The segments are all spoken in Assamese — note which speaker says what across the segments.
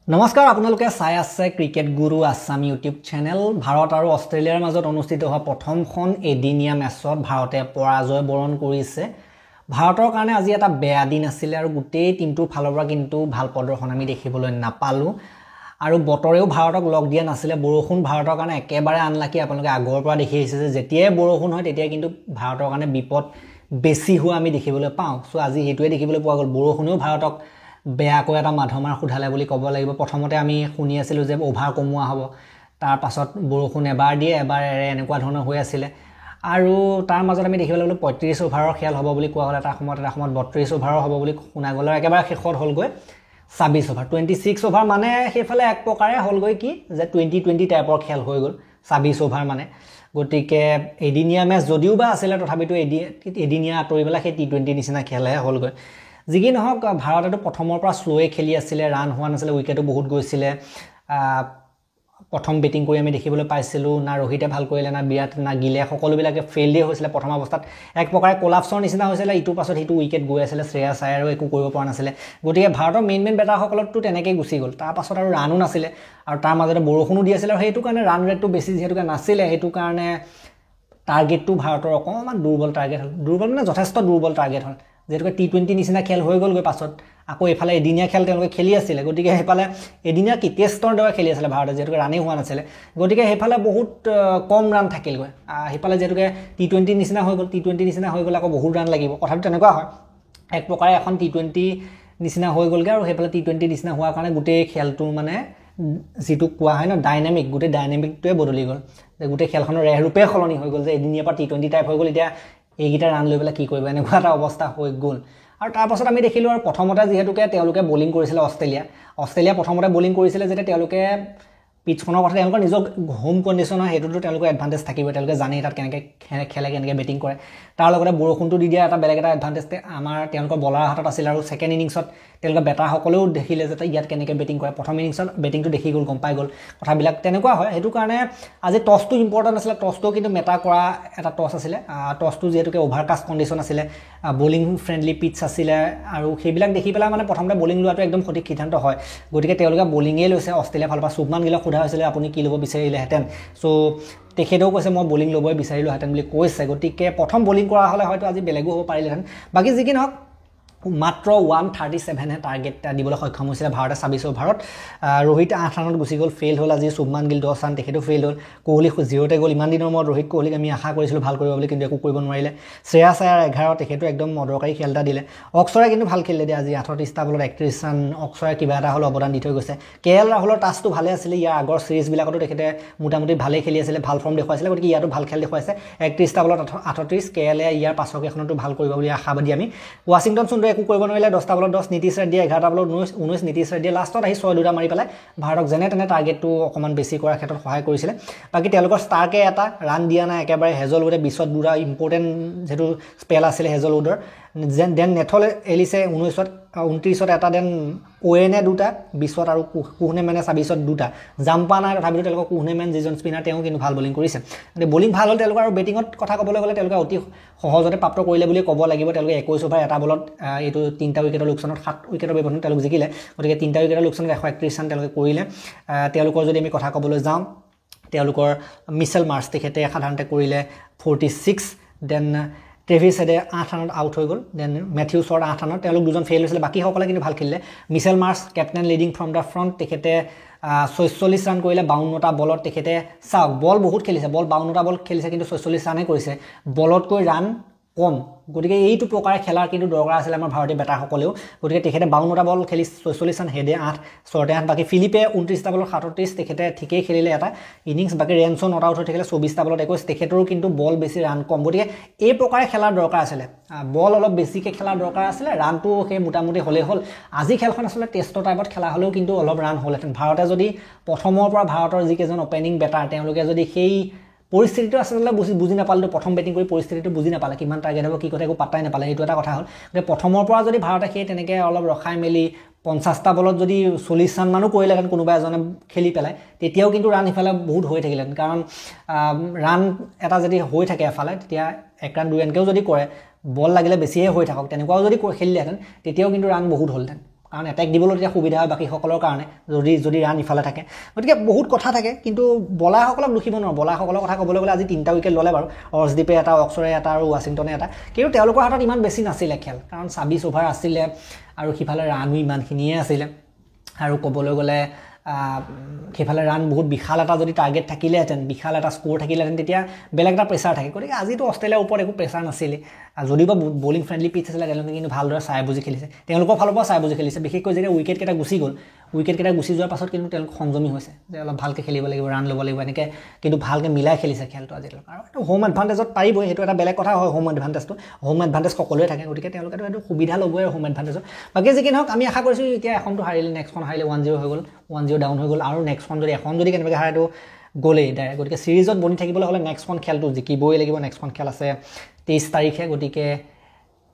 Speaker 1: নমস্কাৰ আপোনালোকে চাই আছে ক্ৰিকেট গুৰু আছাম ইউটিউব চেনেল ভাৰত আৰু অষ্ট্ৰেলিয়াৰ মাজত অনুষ্ঠিত হোৱা প্ৰথমখন এদিনীয়া মেচত ভাৰতে পৰাজয় বৰণ কৰিছে ভাৰতৰ কাৰণে আজি এটা বেয়া দিন আছিল আৰু গোটেই টিমটোৰ ফালৰ পৰা কিন্তু ভাল প্ৰদৰ্শন আমি দেখিবলৈ নাপালো আৰু বতৰেও ভাৰতক লগ দিয়া নাছিলে বৰষুণ ভাৰতৰ কাৰণে একেবাৰে আনলাকি আপোনালোকে আগৰ পৰা দেখি আহিছে যে যেতিয়াই বৰষুণ হয় তেতিয়া কিন্তু ভাৰতৰ কাৰণে বিপদ বেছি হোৱা আমি দেখিবলৈ পাওঁ সো আজি হেতুৱে দেখিবলৈ পোৱা গ'ল বৰষুণেও ভাৰতক বেয়াকৈ এটা মাধমাৰ খুধালে বুলি ক'ব লাগিব প্ৰথমতে আমি শুনি আছিলো যে অভাৰ কমোৱা হ'ব তাৰ পাছত বৰষুণ এবাৰ দিয়ে এবাৰ এৰে এনেকুৱা ধৰণৰ হৈ আছিল আৰু তাৰ মাজত আমি দেখিবলৈ গ'লো 35 অভাৰৰ খেল হ'ব বুলি কোৱা হ'ল এটা সময়ত 32 অভাৰৰ হ'ব বুলি শুনা গ'ল একেবাৰে শেষত হ'লগৈ 26 অভাৰ 26 অভাৰ মানে সেইফালে এক প্ৰকাৰে হ'লগৈ কি যে 2020 টাইপৰ খেল হৈ গ'ল 26 অভাৰ মানে গতিকে এদিনীয়া মেচ যদিও বা আছিল তথাপিতো এদিনীয়া আতৰিবলা সেই টি20 নিচিনা খেলহে হ'লগৈ যিকি নহওক ভাৰতেটো প্ৰথমৰ পৰা স্লোৱে খেলি আছিল ৰান হোৱা নাছিল উইকেটো বহুত গৈছিল প্ৰথম বেটিং কৰি আমি দেখিবলৈ পাইছিলো না ৰহিতে ভাল কৰিলে না বিৰাট না গিলে সকলোবিলাকে ফেইল দিয়ে হৈছিল প্ৰথম অৱস্থাত এক প্ৰকাৰে কোলাপছৰ নিচিনা হৈছিল ইটো পাছত হিটো উইকেট গৈ আছিল শ্ৰেয়াছ আয়াৰো একো কৰিব পৰা নাছিল গতিকে ভাৰতৰ মেইন বেটাৰসকলতো তেনেকৈ গুচি গ'ল তাৰ পাছত আৰু ৰানো নাছিল আৰু তাৰ মাজতে বৰষুণো দি আছিল আৰু সেইটো কাৰণে ৰান ৰেটটো বেছি যেহেতুকে নাছিল সেইটো কাৰণে টাৰ্গেটটো ভাৰতৰ অকমান দুৰ্বল টাৰ্গেট হ'ল দুৰ্বল মানে যথেষ্ট দুৰ্বল টাৰ্গেট হ'ল যেহেতুকে টি20 নিচিনা খেল হৈ গ'লগৈ পাছত আকৌ এফালে এদিনীয়া খেল তেওঁলোকে খেলি আছিল গতিকে হেফালে এদিনীয়া কি টেষ্টৰ দৰে খেলি আছিল ভাৰতে যেহেতুকে ৰানেই হোৱা নাছিল গতিকে হেফালে বহুত কম ৰান থাকিলগৈ হেফালে যেহেতুকে টি20 নিচিনা হৈ গ'ল টি20 নিচিনা হৈ গ'ল আকৌ বহুত ৰান লাগিব কথাটো তেনেকুৱা হয় এক প্ৰকাৰে এখন টি20 নিচিনা হৈ গ'লগে আৰু হেফালে টি20 নিচিনা হোৱাৰ কাৰণে গোটেই খেলটো মানে যেটো কোৱা হয় না ডাইনামিক গোটেই ডাইনামিকটোৱে বদলি গ'ল যে গোটেই খেলখনৰ ৰেহৰূপে সলনি হৈ গ'ল যে এদিনীয়া পৰা টি20 টাইপ হৈ গ'ল এতিয়া এইগিটা ৰান লৈ পেলাই কি কৰিব এনেকুৱা এটা অৱস্থা হৈ গ'ল আৰু তাৰ পাছত আমি দেখিলো আৰু প্ৰথমতে যেহেতুকে তেওঁলোকে বোলিং কৰিছিল অষ্ট্ৰেলিয়া প্ৰথমতে বোলিং কৰিছিল যেতিয়া তেওঁলোকে পিচখনৰ কথা তেওঁলোকৰ নিজৰ হোম কণ্ডিশ্যন হয় হেতুটো তেওঁলোকৰ এডভান্টেজ থাকিব তেওঁলোকে জানে তাত কেনেকৈ খেলে কেনেকৈ বেটিং কৰে তাৰ লগতে বৰষুণটো দি দিয়া এটা বেলেগ এটা এডভান্টেজ আমাৰ তেওঁলোকৰ বলাৰ হাতত আছিল আৰু সেকেন্ড ইনিংছত তেওঁলোকৰ বেটাৰসকলেও দেখিলে যে ইয়াত কেনেকৈ বেটিং কৰে প্ৰথম ইনিংছত বেটিংটো দেখি গ'ল গম পাই গ'ল কথাবিলাক তেনেকুৱা হয় হেতু কাৰণে আজি টছটো ইম্পৰ্টেন্ট আছিল টছটো কিন্তু মেটাৰ কৰা এটা টছ আছিল টছটো যেহেতুকে অভাৰকাষ্ট কণ্ডিশ্যন আছিল বোলিং ফ্ৰেণ্ডলি পিচ আছিল আৰু সেইবিলাক দেখি পেলাই মানে প্ৰথমতে বোলিং লোৱাটো একদম সঠিক সিদ্ধান্ত হয় গতিকে তেওঁলোকে বোলিঙে লৈছে অষ্ট্ৰেলিয়া ফালৰ পৰা শুভমান গিলক সোধা হৈছিল আপুনি কি ল'ব বিচাৰিলেহেঁতেন সো তেখেতেও কৈছে মই বোলিং ল'বই বিচাৰিলোহেঁতেন বুলি কৈছে গতিকে প্ৰথম বোলিং কৰা হ'লে হয়তো আজি বেলেগো হ'ব পাৰিলেহেঁতেন বাকী যি কি নহওক মাত্ৰ 137 হে টাৰ্গেট দিবলৈ সক্ষম হৈছিল ভাৰতে 26 অভাৰত ৰোহিত 8 ৰানত গুচি গ'ল ফেইল হ'ল আজি শুভমান গিল 10 ৰান তেখেতো ফেইল হ'ল কোহলি 0তে গ'ল ইমান দিনৰ মূৰত ৰোহিত কোহলিক আমি আশা কৰিছিলো ভাল কৰিব বুলি কিন্তু একো কৰিব নোৱাৰিলে শ্ৰেয়াছ আয়াৰ 11 তেখেতো একদম মদৰকাৰী খেল এটা দিলে অক্সৰে কিন্তু ভাল খেলিলে দিয়ে আজি 38টা বলত 31 ৰান অক্সৰে কিবা এটা হল অৱদান দি থৈ গৈছে কেএল ৰাহুলৰ টাচটো ভালে আছিল ইয়াৰ আগৰ সিৰিজ বিলাকতো তেখেতে মোটামুটি ভালে খেলি আছিল ভাল ফৰ্ম দেখুৱাইছিল গতিকে ইয়াতো ভাল খেল দেখুৱাইছে 31টা বলত 38 কেএল ইয়াৰ পাছক এখনতো ভাল কৰিব বুলি আশাবাদী আমি ৱাশ্বিংটন একো কৰিব নোৱাৰিলে 10টা বলত 10 নীতিশ ৰেড্ডীয়ে 11টা বলত 19 নীতিশ ৰেড্ডীয়ে লাষ্টত আহি 6 দুটা মাৰি পেলাই ভাৰতক যেনে তেনে টাৰ্গেটটো অকমান বেছি কৰাৰ ক্ষেত্ৰত সহায় কৰিছিল বাকি তেওঁলোকৰ ষ্টাৰকে এটা ৰান দিয়া নাই একেবাৰে হেজলউডে 20ত দুটা ইম্পৰ্টেন্ট যেটো স্পেল আছিল হেজলউডৰ দেন নেথল এলিছে 29ত এটা দেন ওয়েনে দুটা 20ত আৰু কুহনেমেনে 26ত দুটা জাম্পা নাই তথাপিও তেওঁলোকৰ কুহনেমেন যিজন স্পিনাৰ তেওঁ কিন্তু ভাল বোলিং কৰিছে মানে বোলিং ভাল হ'ল তেওঁলোকৰ আৰু বেটিঙত কথা ক'বলৈ গ'লে তেওঁলোকে অতি সহজতে প্ৰাপ্ত কৰিলে বুলি ক'ব লাগিব তেওঁলোকে 21 অভাৰ এটা বলত এইটো 3টা উইকেটৰ লোকচানত 7 উইকেটৰ ব্যৱধানত তেওঁলোক জিকিলে গতিকে 3টা উইকেটৰ লোকচানত 131 ৰান তেওঁলোকে কৰিলে তেওঁলোকৰ যদি আমি কথা ক'বলৈ যাওঁ তেওঁলোকৰ মিচেল মাৰ্চ তেখেতে সাধাৰণতে কৰিলে 46 দেন ট্ৰেভিছ হেডে 8 ৰানত আউট হৈ গ'ল দেন মেথিউছৰ 8 ৰানত তেওঁলোক দুজন ফেইল হৈছিল বাকি সকলে কিন্তু ভাল খেলিলে Mitchell March captain leading from da front তেখেতে 46 ৰান কৰিলে 52টা বলত তেখেতে চাওক বল বহুত খেলিছে বল 52টা বল খেলিছে কিন্তু 46 ৰানে কৰিছে বলতকৈ ৰান কম গতিকে এইটো প্ৰকাৰে খেলাৰ কিন্তু দৰকাৰ আছিল আমাৰ ভাৰতীয় বেটাৰসকলেও গতিকে তেখেতে 52টা বল খেলি 46 ৰান হেডে 8 শৰ্টে 8 বাকি ফিলিপে 29টা বলত 37 তেখেতে ঠিকই খেলিলে এটা ইনিংছ বাকি ৰেনছো নট আউট হৈ থাকিলে 24টা বলত 21 তেখেতৰো কিন্তু বল বেছি ৰান কম গতিকে এই প্ৰকাৰে খেলাৰ দৰকাৰ আছিল বল অলপ বেছিকে খেলাৰ দৰকাৰ আছিল ৰানটো সেই মোটামুটি হলে হল আজি খেলখন আসলে টেষ্টৰ টাইপত খেলা হলেও কিন্তু অলপ ৰান হলহেঁতেন ভাৰতে যদি প্ৰথমৰ পৰা ভাৰতৰ যি কেজন ওপেনিং বেটাৰ তেওঁলোকে যদি সেই পৰিস্থিতিটো আসলে বুজি নাপালে প্ৰথম বেটিং কৰি পৰিস্থিতিটো বুজি নাপালে কিমান টাৰ্গেট হ'ব কি কথা একো পাত্তাই নাপালে এইটো এটা কথা হ'ল যে প্ৰথমৰ পৰা যদি ভাৰতে সেই তেনেকৈ অলপ ৰখাই মেলি 50টা বলত যদি 40 ৰান মানো কৰিলেহেঁতেন কোনোবা এজনে খেলি পেলাই তেতিয়াও কিন্তু ৰান ইফালে বহুত হৈ থাকিলেহেঁতেন কাৰণ ৰান এটা যদি হৈ থাকে এফালে তেতিয়া 1 ৰান 2 ৰানকেও যদি কৰে বল লাগিলে বেছিহে হৈ থাকক তেনেকুৱাও যদি খেলিলেহেঁতেন তেতিয়াও কিন্তু ৰান বহুত হ'লহেঁতেন কাৰণ এটেক দিবলৈ তেতিয়া সুবিধা হয় বাকীসকলৰ কাৰণে যদি ৰান ইফালে থাকে গতিকে বহুত কথা থাকে কিন্তু বলাৰসকলক দুখিব নোৱাৰোঁ বলাৰসকলৰ কথা ক'বলৈ গ'লে আজি 3টা উইকেট ল'লে বাৰু অৰ্শদ্বীপে এটা অক্সৰে এটা আৰু ৱাশ্বিংটনে এটা কিন্তু তেওঁলোকৰ হাতত ইমান বেছি নাছিলে খেল কাৰণ 26 অভাৰ আছিলে আৰু সিফালে ৰানো ইমানখিনিয়ে আছিলে আৰু ক'বলৈ গ'লে সেইফালে ৰান বহুত বিশাল এটা যদি টাৰ্গেট থাকিলেহেঁতেন বিশাল এটা স্ক'ৰ থাকিলেহেঁতেন তেতিয়া বেলেগ এটা প্ৰেছাৰ থাকে গতিকে আজিতো অষ্ট্ৰেলিয়াৰ ওপৰত একো প্ৰেছাৰ নাছিলে যদিও বা বলিং ফ্ৰেণ্ডলি পিচ আছিলে তেওঁলোকে কিন্তু ভালদৰে চাই বুজি খেলিছে তেওঁলোকৰ ফালৰ পৰা চাই বুজি খেলিছে বিশেষকৈ যেতিয়া উইকেটকেইটা গুচি গ'ল উইকেটকেইটা গুচি যোৱাৰ পাছত কিন্তু তেওঁলোক সংযমী হৈছে যে অলপ ভালকৈ খেলিব লাগিব ৰান ল'ব লাগিব এনেকৈ কিন্তু ভালকৈ মিলাই খেলিছে খেলটো আজি তেওঁলোক আৰু এইটো হোম এডভান্টেজত পাৰিবই সেইটো এটা বেলেগ কথা হয় হোম এডভান্টেজ সকলোৱে থাকে গতিকে তেওঁলোকেতো এইটো সুবিধা ল'বই আৰু হোম এডভান্টেজত বাকী যি কি নহওক আমি আশা কৰিছোঁ এতিয়া এখনটো হাৰিলে নেক্সটখন হাৰিলে 1-0 হৈ গ'ল 1-0 ডাউন হৈ গ'ল আৰু নেক্সটখন যদি কেনেবাকৈ হাৰেটো গ'লেই ডাইৰেক্ট গতিকে ছিৰিজত বনি থাকিবলৈ হ'লে নেক্সটখন খেলটো জিকিবই লাগিব নেক্সটখন খেল আছে 23 তাৰিখে গতিকে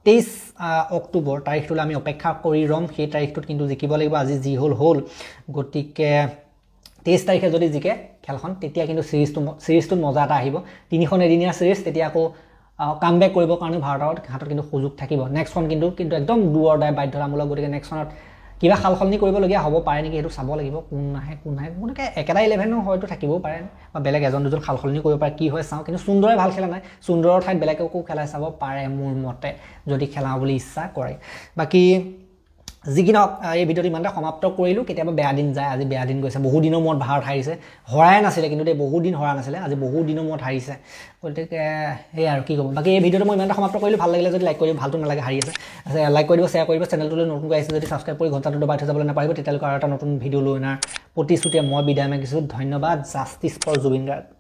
Speaker 1: 23 অক্টোবৰ তাৰিখটোলৈ আমি অপেক্ষা কৰি ৰ'ম সেই তাৰিখটোত কিন্তু জিকিব লাগিব আজি যি হ'ল গতিকে 23 তাৰিখে যদি জিকে খেলখন তেতিয়া কিন্তু ছিৰিজটোত মজা এটা আহিব 3খন এদিনীয়া ছিৰিজ তেতিয়া আকৌ কামবেক কৰিবৰ কাৰণে ভাৰতৰ হাতত কিন্তু সুযোগ থাকিব নেক্সটখন কিন্তু একদম ডু অৰ ডাই বাধ্যতামূলক গতিকে নেক্সটখনত কিবা সালসলনি কৰিবলগীয়া হ'ব পাৰে নেকি সেইটো চাব লাগিব কোন নাহে গতিকে একেটা 11 হয়তো থাকিবও পাৰে বা বেলেগ এজন দুজন সালসলনি কৰিব পাৰে কি হয় চাওঁ কিন্তু সুন্দৰে ভাল খেলা নাই সুন্দৰৰ ঠাইত বেলেগকো খেলাই চাব পাৰে মোৰ মতে যদি খেলাওঁ বুলি ইচ্ছা কৰে বাকী যি কি নহওক এই ভিডিঅ'টো ইমানটা সমাপ্ত কৰিলোঁ কেতিয়াবা বেয়া দিন যায় আজি বেয়া দিন গৈছে বহু দিনৰ মূৰত ভাৰত হাৰিছে হৰাই নাছিলে কিন্তু বহুত দিন হৰা নাছিলে আজি বহু দিনৰ মূৰত হাৰিছে গতিকে সেই আৰু কি ক'ব বাকী এই ভিডিঅ'টো মই ইমানটা সমাপ্ত কৰিলোঁ ভাল লাগিলে যদি লাইক কৰিব ভালটো নালাগে হাৰি আছে লাইক কৰি দিব শ্বেয়াৰ কৰিব চেনেলটোলৈ নতুনকৈ আহিছে যদি ছাবস্ক্ৰাইব কৰি ঘণ্টাটো দবাই থৈ যাবলৈ নাপাৰিব তেতিয়ালৈকে আৰু এটা নতুন ভিডিঅ' লৈ অনাৰ প্ৰতিশ্ৰুতিৰে মই বিদায় মাগিছোঁ ধন্যবাদ জাষ্টিছ ফৰ জুবিন গাৰ্গ